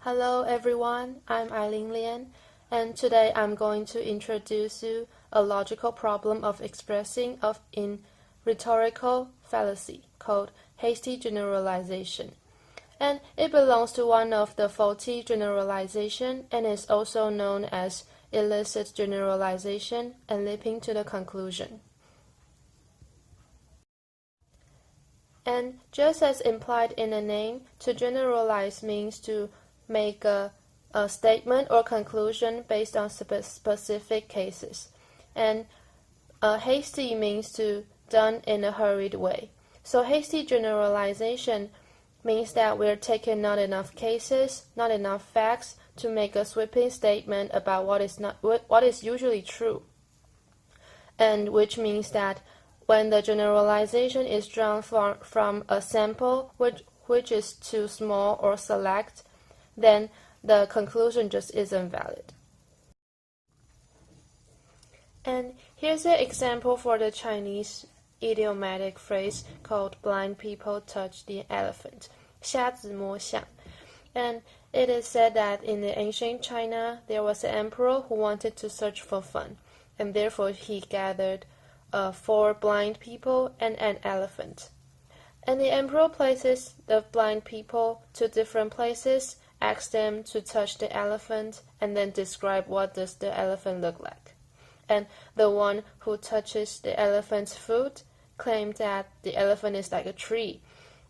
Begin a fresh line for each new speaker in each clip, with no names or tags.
Hello everyone, I'm Aileen Lien, and today I'm going to introduce you a logical problem of expressing in rhetorical fallacy called hasty generalization. And it belongs to one of the faulty generalization and is also known as illicit generalization and leaping to the conclusion. And just as implied in the name, to generalize means to make a statement or conclusion based on specific cases. And hasty means to done in a hurried way. So hasty generalization means that we're taking not enough cases, not enough facts to make a sweeping statement about what is usually true. And which means that when the generalization is drawn from a sample which is too small or select, then the conclusion just isn't valid. And here's an example for the Chinese idiomatic phrase called blind people touch the elephant, 瞎子摸象. And it is said that in the ancient China, there was an emperor who wanted to search for fun, and therefore he gathered 4 blind people and an elephant. And the emperor places the blind people to different places, asks them to touch the elephant, and then describe what does the elephant look like. And the one who touches the elephant's foot claimed that the elephant is like a tree.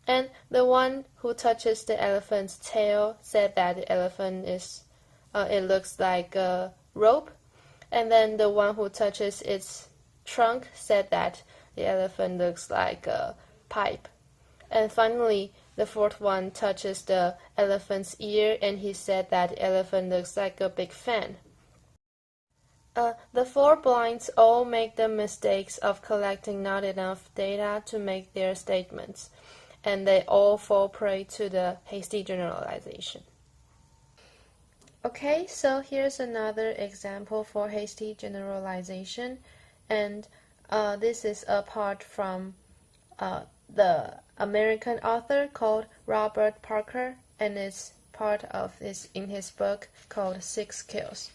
And the one who touches the elephant's tail said that the elephant it looks like a rope. And then the one who touches its trunk said that the elephant looks like a pipe. And finally, the 4th one touches the elephant's ear, and he said that the elephant looks like a big fan. The 4 blinds all make the mistakes of collecting not enough data to make their statements, and they all fall prey to the hasty generalization. Okay, so here's another example for hasty generalization, and this is a part from the American author called Robert Parker, and it's part of in his book called 6 Kills.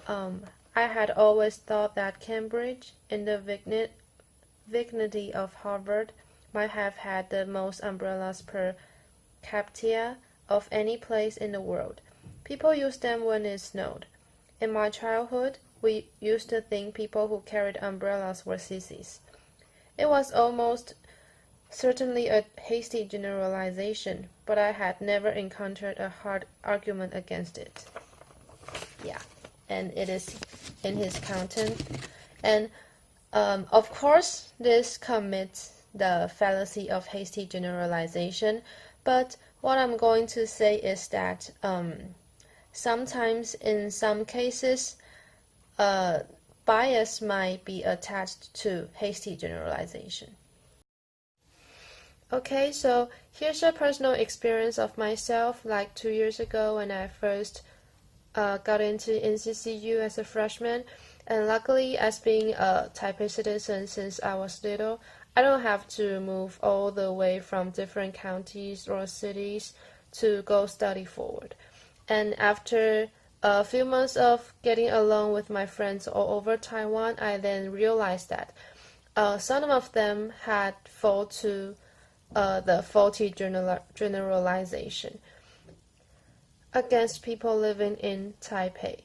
I had always thought that Cambridge, in the vicinity of Harvard, might have had the most umbrellas per capita of any place in the world. People use them when it snowed. In my childhood, we used to think people who carried umbrellas were sissies. It was almost certainly a hasty generalization, but I had never encountered a hard argument against it. Yeah, and it is in his content. And of course, this commits the fallacy of hasty generalization, but what I'm going to say is that sometimes in some cases, bias might be attached to hasty generalization. Okay, so here's a personal experience of myself, like 2 years ago when I first got into NCCU as a freshman, and luckily, as being a Taipei citizen since I was little, I don't have to move all the way from different counties or cities to go study forward. And after a few months of getting along with my friends all over Taiwan, I then realized that some of them had fall to the faulty generalization against people living in Taipei.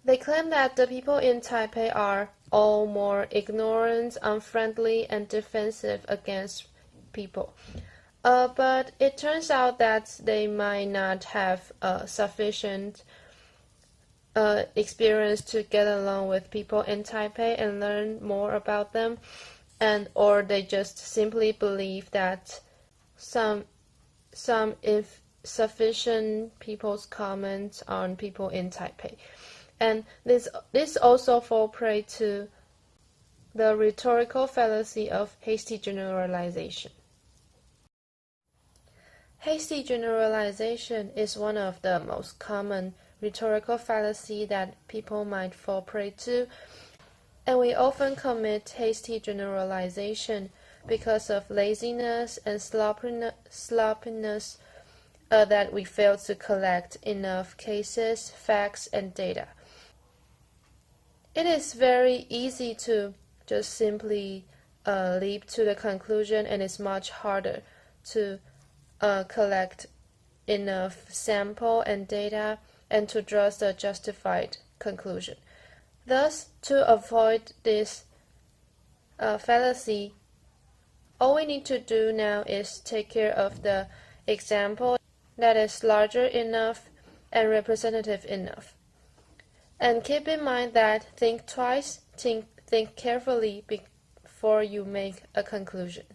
They claim that the people in Taipei are all more ignorant, unfriendly, and defensive against people. But it turns out that they might not have sufficient experience to get along with people in Taipei and learn more about them, or they just simply believe that some insufficient people's comments on people in Taipei. And this also falls prey to the rhetorical fallacy of hasty generalization. Hasty generalization is one of the most common rhetorical fallacy that people might fall prey to, and we often commit hasty generalization because of laziness and sloppiness that we failed to collect enough cases, facts, and data. It is very easy to just simply leap to the conclusion, and it's much harder to collect enough sample and data and to draw the justified conclusion. Thus, to avoid this fallacy, all we need to do now is take care of the example that is larger enough and representative enough. And keep in mind that think twice, think carefully before you make a conclusion.